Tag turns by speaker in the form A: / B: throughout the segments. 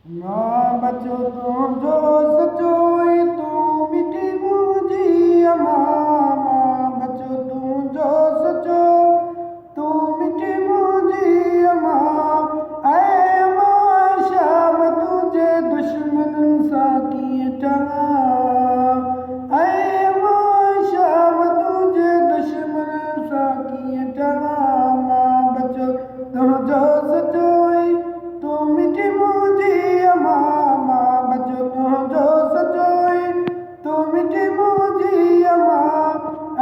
A: मां बचो तुंहिंजो सचोई तूं मिठी मुंहिंजी मां बचो तुंहिंजो सचो तूं मिठी मुंहिंजी मां ऐं मां शाम तुंहिंजे दुश्मननि सां कीअं चवां ऐं मां शाम तुंहिंजे दुश्मननि सां कीअं चवां मां बचो तुंहिंजो सचोई तूं मिठी मुंहिंजी मां बचो तुंहिंजो सचोई तूं मिठी मुंहिंजी मां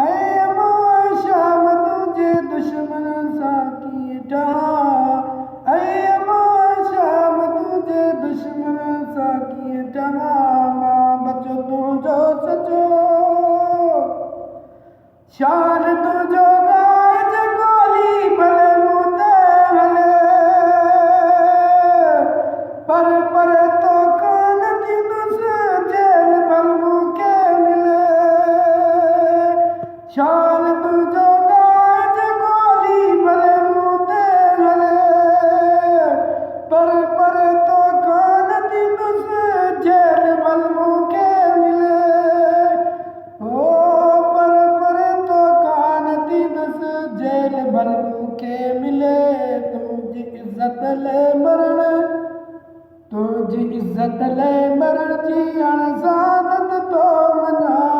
A: ऐं मां शाम तुंहिंजे दुश्मननि सां कीअं चवां ऐं मां शाम तुंहिंजे दुश्मननि सां कीअं चवां मां बचो तुंहिंजो सचो शान तुंहिंजो ॻाए गोली भले मूं ते हले पर तो कान थींदुसि जेल भल मूंखे मिले शान तुंहिंजो ॻाए गोली भले मूं ते हले पर तो कान थींदुसि जेल भल मूंखे मिले ओ पर तो कान थींदुसि जेल भल मूंखे मिले तुंहिंजी इज़त लाइ मरण तुंहिंजी इज़त लाइ मरण जी हाणे ज़ानत थो मञा